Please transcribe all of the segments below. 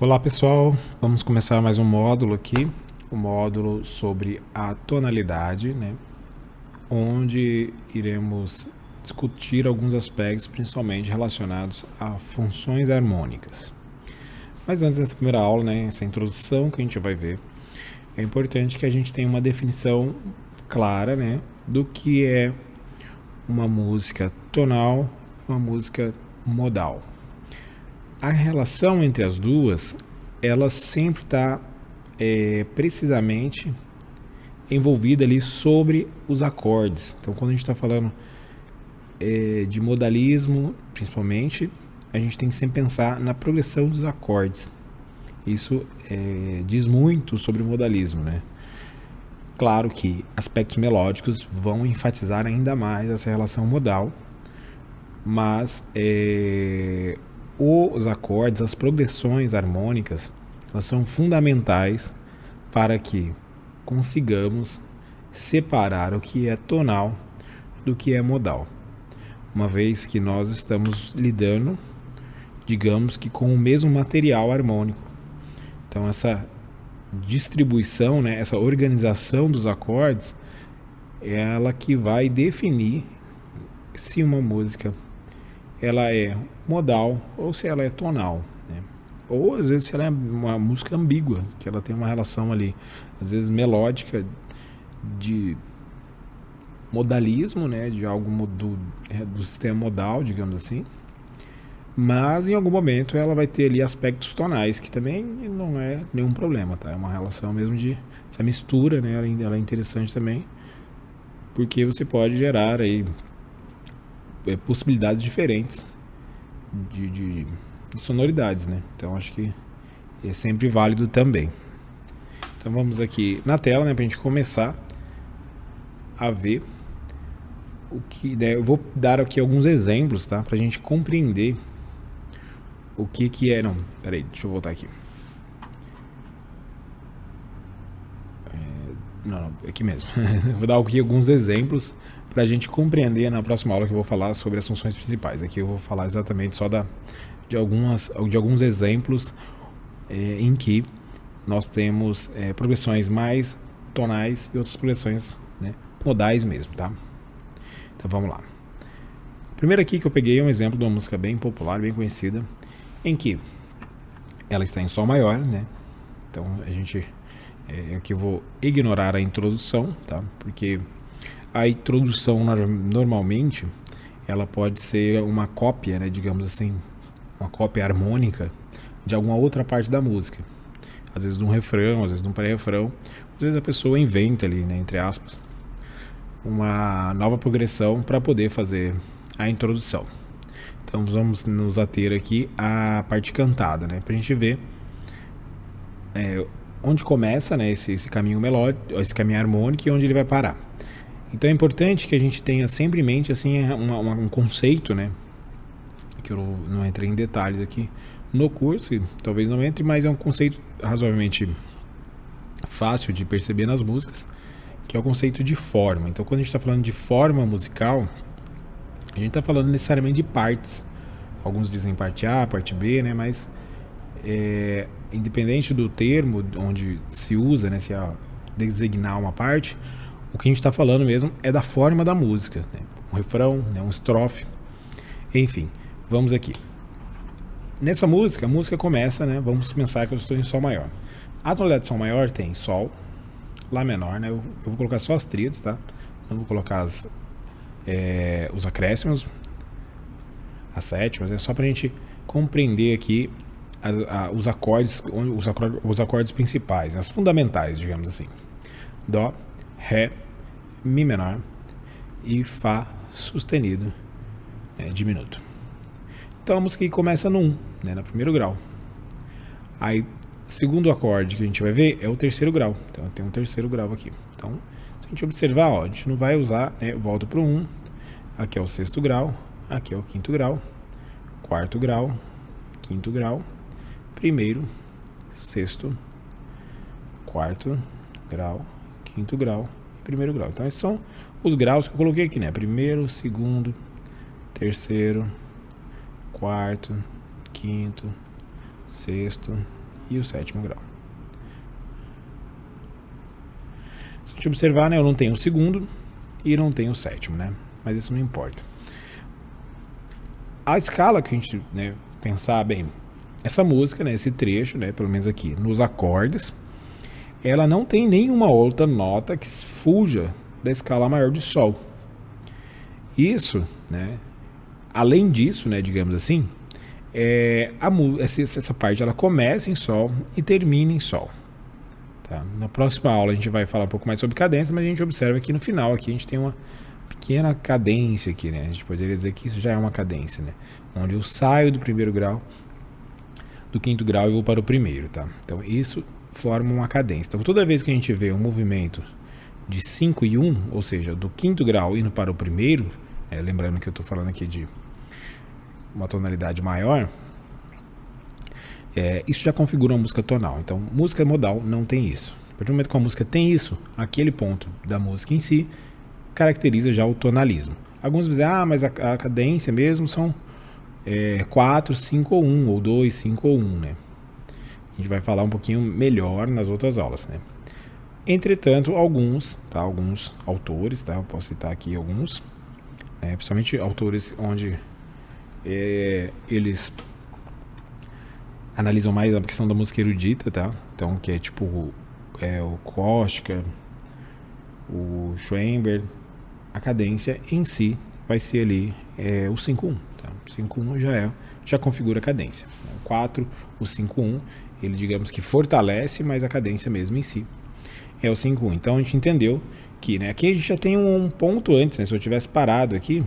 Olá pessoal, vamos começar mais um módulo aqui, o módulo sobre a tonalidade, né? Onde iremos discutir alguns aspectos principalmente relacionados a funções harmônicas. Mas antes dessa primeira aula, né, essa introdução que a gente vai ver, é importante que a gente tenha uma definição clara, né, do que é uma música tonal e uma música modal. A relação entre as duas, ela sempre está precisamente envolvida ali sobre os acordes. Então, quando a gente está falando de modalismo, principalmente, a gente tem que sempre pensar na progressão dos acordes. Isso diz muito sobre o modalismo, né? Claro que aspectos melódicos vão enfatizar ainda mais essa relação modal, mas os acordes, as progressões harmônicas, elas são fundamentais para que consigamos separar o que é tonal do que é modal. Uma vez que nós estamos lidando, digamos que com o mesmo material harmônico. Então essa distribuição, né, essa organização dos acordes, é ela que vai definir se uma música ela é modal ou se ela é tonal, né? Ou às vezes se ela é uma música ambígua, que ela tem uma relação ali, às vezes melódica, de modalismo, né, de algo do sistema modal, digamos assim, mas em algum momento ela vai ter ali aspectos tonais, que também não é nenhum problema, tá? É uma relação mesmo de essa mistura, né, ela é interessante também, porque você pode gerar aí possibilidades diferentes de sonoridades, né? Então acho que é sempre válido também. Então vamos aqui na tela, né, pra gente começar a ver o que, né, eu vou dar aqui alguns exemplos, tá? Pra gente compreender o que é. Não, peraí, deixa eu voltar aqui. Não, aqui mesmo. Vou dar aqui alguns exemplos para a gente compreender na próxima aula que eu vou falar sobre as funções principais. Aqui eu vou falar exatamente só de alguns exemplos em que nós temos progressões mais tonais e outras progressões, né, modais mesmo, tá? Então vamos lá. Primeiro aqui que eu peguei é um exemplo de uma música bem popular, bem conhecida, em que ela está em Sol maior, né? Então a gente aqui eu vou ignorar a introdução, tá? Porque a introdução normalmente ela pode ser uma cópia, né, digamos assim, uma cópia harmônica de alguma outra parte da música. Às vezes de um refrão, às vezes de um pré-refrão. Às vezes a pessoa inventa ali, né, entre aspas, uma nova progressão para poder fazer a introdução. Então vamos nos ater aqui à parte cantada, né, para a gente ver onde começa, né, esse caminho melódico, esse caminho harmônico e onde ele vai parar. Então é importante que a gente tenha sempre em mente assim, um conceito, né, que eu não entrei em detalhes aqui no curso, talvez não entre, mas é um conceito razoavelmente fácil de perceber nas músicas, que é o conceito de forma. Então quando a gente está falando de forma musical, a gente está falando necessariamente de partes. Alguns dizem parte A, parte B, né, mas independente do termo onde se usa, né, se é designar uma parte, o que a gente está falando mesmo é da forma da música, né? Um refrão, né, um estrofe, enfim. Vamos aqui. Nessa música, a música começa, né? Vamos pensar que eu estou em Sol maior. A tonalidade de Sol maior tem Sol, Lá menor, né? Eu vou colocar só as tríades, tá? Não vou colocar os acréscimos, as sétimas, é só pra gente compreender aqui os acordes principais, as fundamentais, digamos assim. Dó, Ré, Mi menor e Fá sustenido diminuto. Então a música aqui começa no 1, né, no primeiro grau. Aí o segundo acorde que a gente vai ver é o terceiro grau. Então tem um terceiro grau aqui. Então se a gente observar, ó, a gente não vai usar, né, volta para o 1, aqui é o sexto grau, aqui é o quinto grau, quarto grau, quinto grau, primeiro, sexto, quarto grau, quinto grau e primeiro grau. Então esses são os graus que eu coloquei aqui, né? Primeiro, segundo, terceiro, quarto, quinto, sexto e o sétimo grau. Se a gente observar, né, eu não tenho o segundo e não tenho o sétimo, né? Mas isso não importa. A escala que a gente, né, pensar bem, essa música, né, esse trecho, né, pelo menos aqui nos acordes, ela não tem nenhuma outra nota que fuja da escala maior de Sol. Isso, né, além disso, né, digamos assim, essa parte ela começa em Sol e termina em Sol. Tá? Na próxima aula a gente vai falar um pouco mais sobre cadência, mas a gente observa que no final aqui a gente tem uma pequena cadência aqui, né? A gente poderia dizer que isso já é uma cadência, né? Onde eu saio do primeiro grau, do quinto grau e vou para o primeiro, tá? Então isso forma uma cadência. Então toda vez que a gente vê um movimento de 5 e 1, ou seja, do quinto grau indo para o primeiro, lembrando que eu estou falando aqui de uma tonalidade maior, isso já configura uma música tonal. Então, música modal não tem isso. A partir do momento que a música tem isso, aquele ponto da música em si caracteriza já o tonalismo. Alguns dizem, mas a cadência mesmo são 4, 5 ou 1, ou 2, 5 ou 1, né? A gente vai falar um pouquinho melhor nas outras aulas, né? Entretanto, alguns autores, tá? Eu posso citar aqui alguns, principalmente autores onde eles analisam mais a questão da música erudita, tá? Então, que é tipo o Korsakov, o Schoenberg, a cadência em si vai ser ali o 5-1, tá? O 5-1 já configura a cadência. O 4, o 5-1, ele digamos que fortalece, mas a cadência mesmo em si é o 5-1. Então a gente entendeu que, né, aqui a gente já tem um ponto antes, né? Se eu tivesse parado aqui,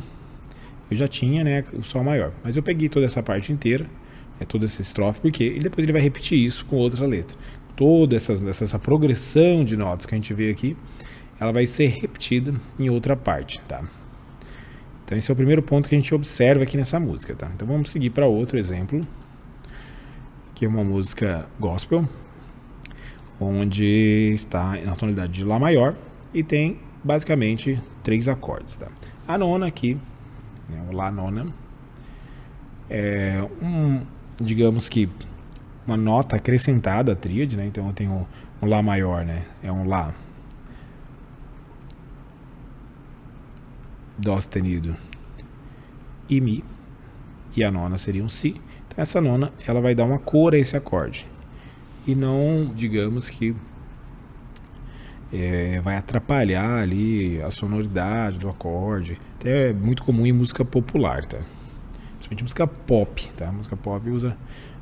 eu já tinha, né, o Sol maior. Mas eu peguei toda essa parte inteira, toda essa estrofe, porque e depois ele vai repetir isso com outra letra. Toda essa progressão de notas que a gente vê aqui, ela vai ser repetida em outra parte, tá? Então esse é o primeiro ponto que a gente observa aqui nessa música, tá? Então vamos seguir para outro exemplo, que é uma música gospel, onde está na tonalidade de Lá maior e tem basicamente 3 acordes, tá? A nona aqui, o Lá nona, digamos que uma nota acrescentada à tríade, né? Então eu tenho um Lá maior, né? É um Lá, Dó sustenido e Mi, e a nona seria um Si. Então essa nona ela vai dar uma cor a esse acorde e não, digamos que vai atrapalhar ali a sonoridade do acorde. Até é muito comum em música popular, tá? Principalmente música pop, tá? Música pop usa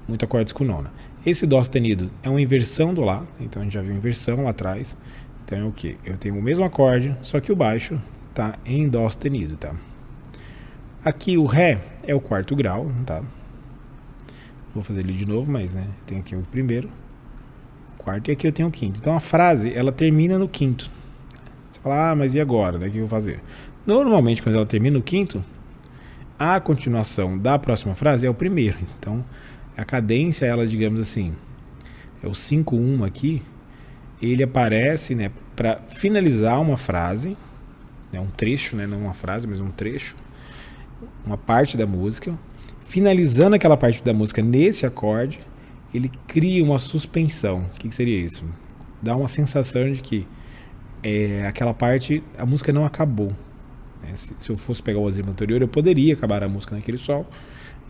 muito acordes com nona. Esse Dó sustenido é uma inversão do Lá, então a gente já viu inversão lá atrás. Então é o que? Eu tenho o mesmo acorde, só que o baixo está em Dó sustenido, tá? Aqui o Ré é o quarto grau, tá? Vou fazer ele de novo, mas, né, tem aqui o primeiro, o quarto, e aqui eu tenho o quinto. Então a frase, ela termina no quinto. Você fala, mas e agora? O que eu vou fazer? Normalmente, quando ela termina no quinto, a continuação da próxima frase é o primeiro. Então, a cadência, ela, digamos assim, é o 5-1 aqui, ele aparece, né, para finalizar uma frase, né, um trecho, né, não uma frase, mas um trecho, uma parte da música. Finalizando aquela parte da música nesse acorde, ele cria uma suspensão. O que seria isso? Dá uma sensação de que aquela parte, a música não acabou. Se eu fosse pegar o exemplo anterior, eu poderia acabar a música naquele sol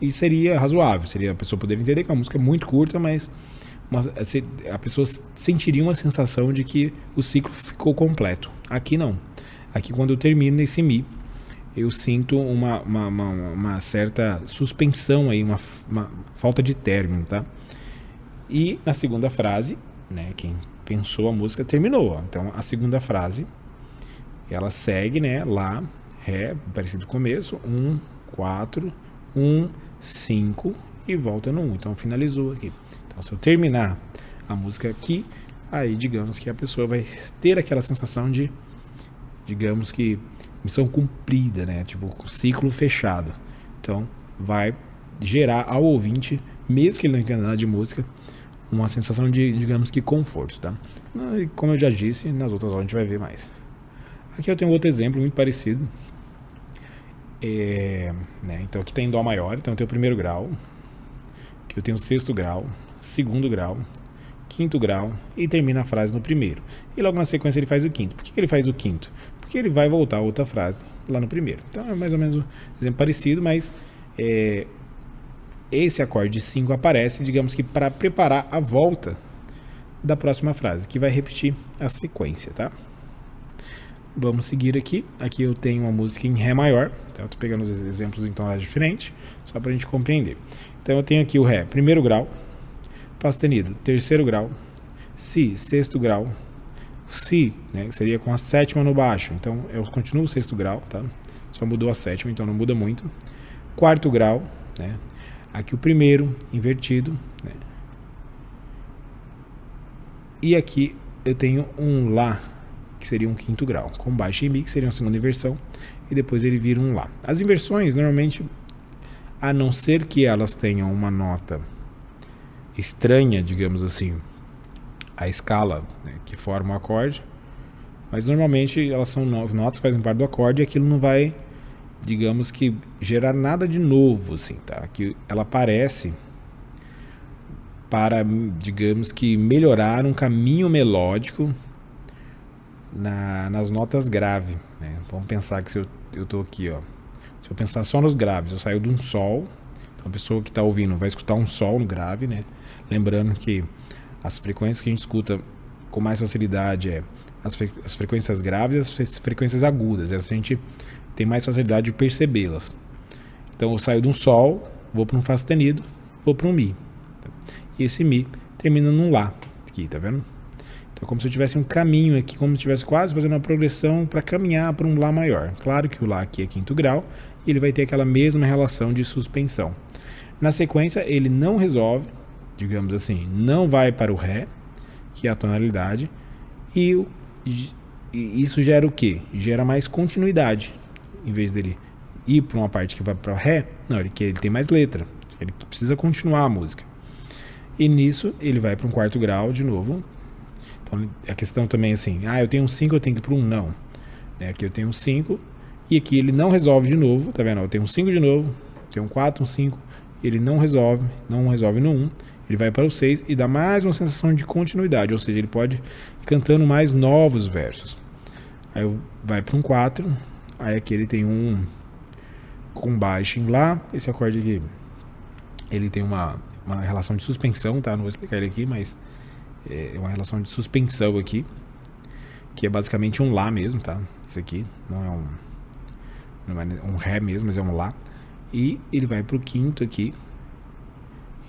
e seria razoável. A pessoa poderia entender que a música é muito curta, mas a pessoa sentiria uma sensação de que o ciclo ficou completo. Aqui não. Aqui, quando eu termino nesse Mi, eu sinto uma certa suspensão aí, uma falta de término, tá? E na segunda frase, né, quem pensou a música terminou. Ó. Então a segunda frase, ela segue, né, Lá, Ré, parecido com o começo, 1, 4, 1, 5 e volta no 1. Então finalizou aqui. Então se eu terminar a música aqui, aí digamos que a pessoa vai ter aquela sensação de, digamos que, missão cumprida, né? Tipo, ciclo fechado. Então, vai gerar ao ouvinte, mesmo que ele não entenda nada de música, uma sensação de, digamos que, conforto, tá? E como eu já disse, nas outras aulas a gente vai ver mais. Aqui eu tenho outro exemplo muito parecido. Né? Então, aqui tem Dó maior, então eu tenho o primeiro grau, aqui eu tenho o sexto grau, segundo grau, quinto grau e termina a frase no primeiro. E logo na sequência ele faz o quinto. Por que ele faz o quinto? Porque ele vai voltar a outra frase lá no primeiro. Então é mais ou menos um exemplo parecido, mas esse acorde 5 aparece, digamos que para preparar a volta da próxima frase, que vai repetir a sequência, tá? Vamos seguir aqui. Aqui eu tenho uma música em Ré maior. Então eu estou pegando os exemplos em tonalidade diferente, só para a gente compreender. Então eu tenho aqui o Ré, primeiro grau, Fá sustenido, terceiro grau, Si, sexto grau, Si, né, que seria com a sétima no baixo. Então eu continuo o sexto grau, tá? Só mudou a sétima, então não muda muito. Quarto grau, né? Aqui o primeiro invertido, né? E aqui eu tenho um Lá, que seria um quinto grau, com baixo e Mi, que seria uma segunda inversão, e depois ele vira um Lá. As inversões, normalmente, a não ser que elas tenham uma nota estranha, digamos assim, a escala, né, que forma o acorde, mas normalmente elas são notas que fazem parte do acorde e aquilo não vai, digamos que, gerar nada de novo, assim, tá? Que ela aparece para, digamos que, melhorar um caminho melódico nas notas graves, né? Vamos pensar que se eu estou aqui, ó, se eu pensar só nos graves, eu saio de um Sol, então a pessoa que está ouvindo vai escutar um Sol no grave, né? Lembrando que as frequências que a gente escuta com mais facilidade as frequências graves e as frequências agudas, essa a gente tem mais facilidade de percebê-las. Então eu saio de um Sol, vou para um Fá sustenido, vou para um Mi. E esse Mi termina num Lá, aqui, tá vendo? Então, como se eu tivesse um caminho aqui, como se eu estivesse quase fazendo uma progressão para caminhar para um Lá maior. Claro que o Lá aqui é quinto grau e ele vai ter aquela mesma relação de suspensão. Na sequência, ele não resolve, digamos assim, não vai para o Ré, que é a tonalidade, e isso gera o quê? Gera mais continuidade. Em vez dele ir para uma parte que vai para o Ré, não, ele tem mais letra, ele precisa continuar a música. E nisso, ele vai para um quarto grau de novo. Então, a questão também é assim, eu tenho um 5, eu tenho que ir para um não. Aqui eu tenho um 5, e aqui ele não resolve de novo, tá vendo? Eu tenho um 5 de novo, tenho um 4, um 5, ele não resolve no 1, ele vai para o 6 e dá mais uma sensação de continuidade, ou seja, ele pode ir cantando mais novos versos. Aí vai para um 4, aí aqui ele tem um com baixo em Lá, esse acorde aqui, ele tem uma relação de suspensão, tá? Não vou explicar ele aqui, mas é uma relação de suspensão aqui, que é basicamente um Lá mesmo, tá? Isso aqui não é um Ré mesmo, mas é um Lá. E ele vai pro quinto aqui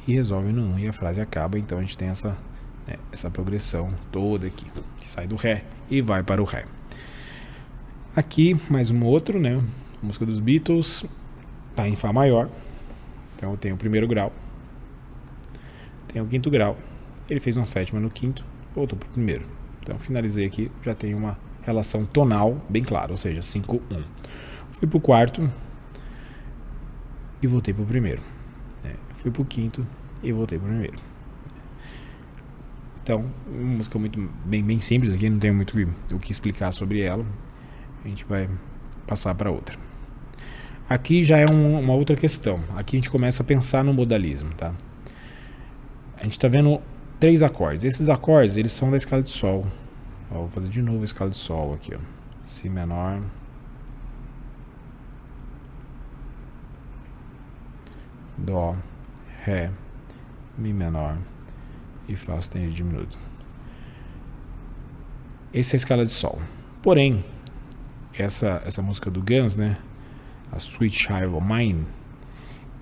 e resolve no 1 e a frase acaba. Então a gente tem essa progressão toda aqui, que sai do Ré e vai para o Ré. Aqui mais um outro, né? Música dos Beatles, tá em Fá maior. Então eu tenho o primeiro grau, tenho o quinto grau, ele fez uma sétima no quinto, voltou para o primeiro. Então finalizei aqui, já tenho uma relação tonal bem clara, ou seja, 5-1. Fui para o quarto e voltei para o primeiro. Fui para o quinto e voltei para o primeiro. Então, uma música bem simples aqui, não tenho muito o que explicar sobre ela. A gente vai passar para outra. Aqui já é uma outra questão. Aqui a gente começa a pensar no modalismo, tá? A gente está vendo 3 acordes. Esses acordes, eles são da escala de Sol. Vou fazer de novo a escala de Sol aqui, ó. Si menor, Dó, Ré, Mi menor e Fá sustenido diminuto. Essa é a escala de Sol. Porém, essa música do Guns, né, a Sweet Child of Mine,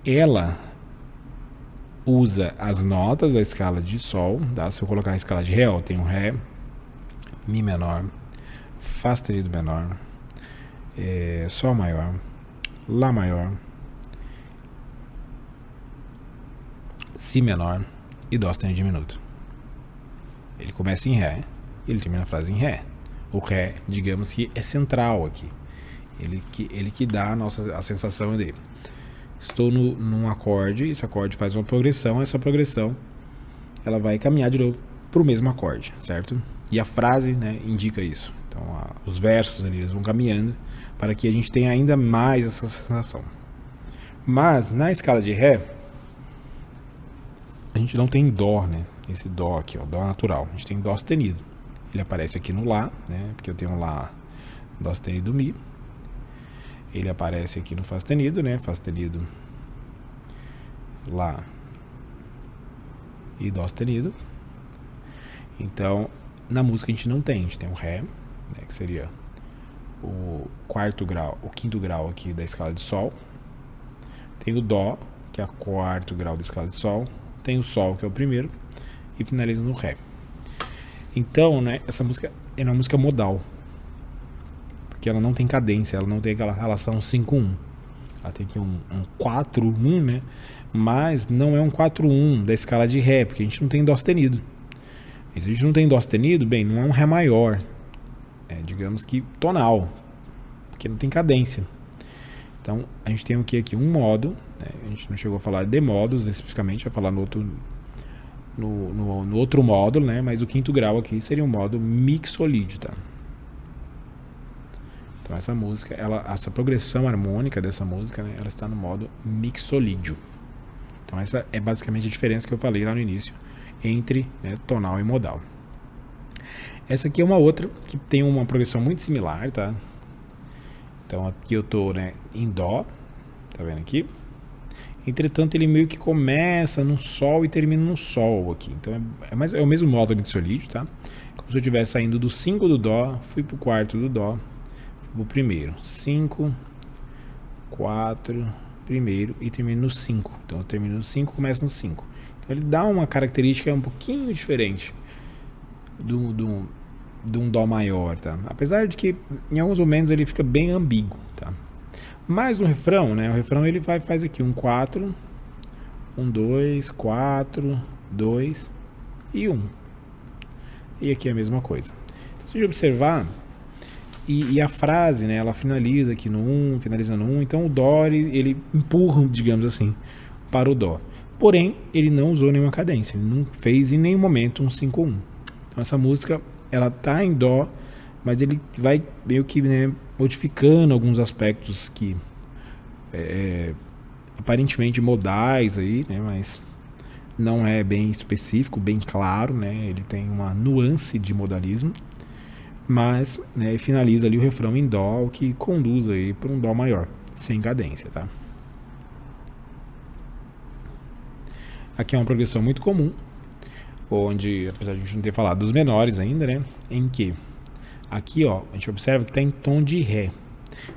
ela usa as notas da escala de Sol, tá? Se eu colocar a escala de Ré, eu tenho Ré, Mi menor, Fá sustenido menor, Sol maior, Lá maior, Si menor e Dó sustenido diminuto. Ele começa em Ré e ele termina a frase em Ré. O Ré, digamos que é central aqui. Ele que dá a sensação dele. Estou num acorde, esse acorde faz uma progressão, essa progressão ela vai caminhar de novo para o mesmo acorde, certo? E a frase, né, indica isso. Então os versos ali eles vão caminhando para que a gente tenha ainda mais essa sensação. Mas na escala de Ré a gente não tem Dó, né? esse dó aqui, ó, dó natural. A gente tem dó sustenido. Ele aparece aqui no lá, né? Porque eu tenho lá dó sustenido mi. Ele aparece aqui no fá sustenido, né? Fá sustenido, lá e dó sustenido. Então, na música a gente não tem, a gente tem o ré, né, que seria o quarto grau, o quinto grau aqui da escala de sol. Tem o dó, que é o quarto grau da escala de sol. Tem o sol, que é o primeiro, e finaliza no ré. Então, né, essa música é uma música modal, porque ela não tem cadência, ela não tem aquela relação 5-1. Ela tem aqui um 4-1, né? Mas não é um 4-1 da escala de ré, porque a gente não tem dó sustenido. E se a gente não tem dó sustenido, bem, não é um ré maior, digamos que tonal, porque não tem cadência. Então a gente tem aqui um modo, né? A gente não chegou a falar de modos especificamente, vai falar no outro módulo, né? Mas o quinto grau aqui seria um modo mixolídio, tá? Então essa música, essa progressão harmônica dessa música, né, ela está no modo mixolídio. Então essa é basicamente a diferença que eu falei lá no início entre, né, tonal e modal. Essa aqui é uma outra que tem uma progressão muito similar, tá? Então aqui eu tô, né, em dó, tá vendo aqui? Entretanto ele meio que começa no sol e termina no sol aqui. Então é o mesmo modo mixolídio, tá? Como se eu estivesse saindo do 5 do dó, fui pro quarto do dó, o primeiro, 5, 4, primeiro e termino no 5. Então eu termino no 5, começo no 5. Então ele dá uma característica um pouquinho diferente de um dó maior, tá? Apesar de que em alguns momentos ele fica bem ambíguo, tá? Mas no refrão, né? O refrão ele faz aqui um 4, 1, 2, 4, 2 e 1. E aqui é a mesma coisa. Então, se a gente observar, e a frase, né, ela finaliza aqui no 1, finaliza no 1, então o dó ele empurra, digamos assim, para o dó. Porém, ele não usou nenhuma cadência, ele não fez em nenhum momento um 5-1. Então essa música, ela tá em dó, mas ele vai meio que, né, modificando alguns aspectos que aparentemente modais aí, né, mas não é bem específico, bem claro, né, ele tem uma nuance de modalismo. Mas, né, finaliza ali o refrão em dó, o que conduz aí para um dó maior, sem cadência, tá? Aqui é uma progressão muito comum, onde, apesar de a gente não ter falado dos menores ainda, né, em que aqui, ó, a gente observa que está em tom de ré.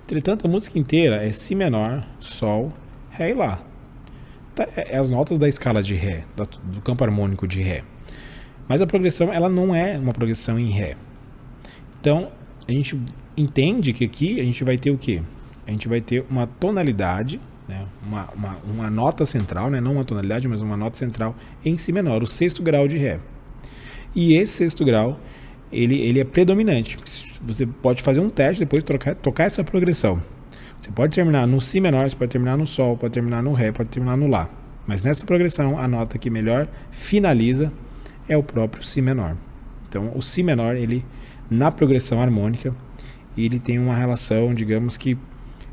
Entretanto, a música inteira é si menor, sol, ré e lá. Tá, é as notas da escala de ré, do campo harmônico de ré. Mas a progressão, ela não é uma progressão em ré. Então, a gente entende que aqui a gente vai ter o quê? A gente vai ter uma tonalidade, né? uma nota central, né? Não uma tonalidade, mas uma nota central em si menor, o sexto grau de ré. E esse sexto grau, ele é predominante. Você pode fazer um teste, depois tocar essa progressão. Você pode terminar no si menor, você pode terminar no sol, pode terminar no ré, pode terminar no lá. Mas nessa progressão, a nota que melhor finaliza é o próprio si menor. Então, o si menor, ele na progressão harmônica, ele tem uma relação, digamos que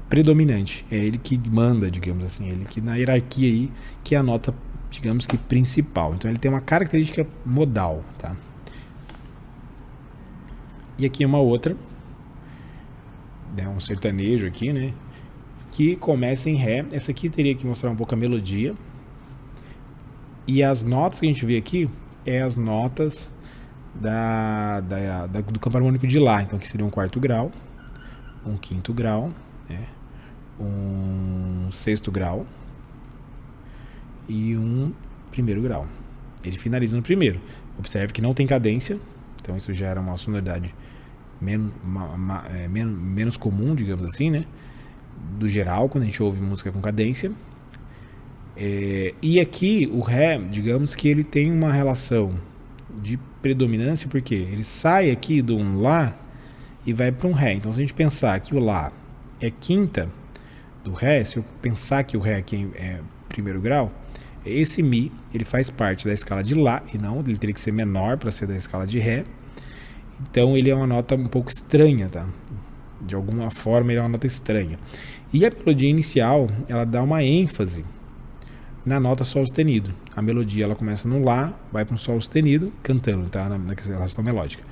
predominante. É ele que manda, digamos assim, ele que na hierarquia aí, que é a nota, digamos que principal. Então ele tem uma característica modal, tá? E aqui é uma outra, né, um sertanejo aqui, né, que começa em ré. Essa aqui teria que mostrar um pouco a melodia. E as notas que a gente vê aqui é as notas do campo harmônico de lá, então que seria um quarto grau, um quinto grau, né, um sexto grau e um primeiro grau. Ele finaliza no primeiro. Observe que não tem cadência, então isso gera uma sonoridade menos comum, digamos assim, né, do geral, quando a gente ouve música com cadência. E aqui o ré, digamos que ele tem uma relação de predominância, porque ele sai aqui de um lá e vai para um ré. Então se a gente pensar que o lá é quinta do ré, se eu pensar que o ré aqui é primeiro grau, esse mi, ele faz parte da escala de lá, e não, ele teria que ser menor para ser da escala de ré. Então ele é uma nota um pouco estranha, tá? De alguma forma ele é uma nota estranha. E a melodia inicial, ela dá uma ênfase na nota sol sustenido. A melodia ela começa no lá, vai para um sol sustenido, cantando, tá? Na relação melódica.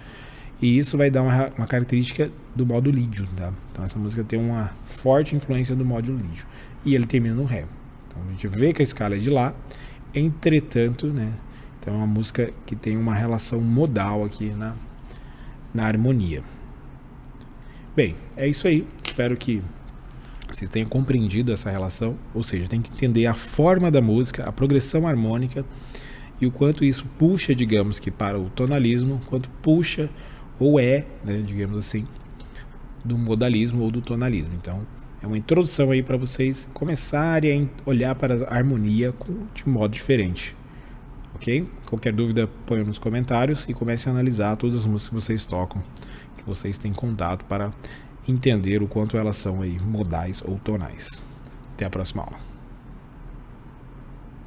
E isso vai dar uma característica do modo lídio, tá? Então essa música tem uma forte influência do modo lídio. E ele termina no ré. Então a gente vê que a escala é de lá, entretanto, né? Então é uma música que tem uma relação modal aqui na harmonia. Bem, é isso aí. Espero que vocês tenham compreendido essa relação, ou seja, tem que entender a forma da música, a progressão harmônica e o quanto isso puxa, digamos que para o tonalismo, quanto puxa ou né, digamos assim, do modalismo ou do tonalismo. Então, é uma introdução aí para vocês começarem a olhar para a harmonia de modo diferente. Ok? Qualquer dúvida, ponham nos comentários e comecem a analisar todas as músicas que vocês tocam, que vocês têm contato para entender o quanto elas são aí modais ou tonais. Até a próxima aula.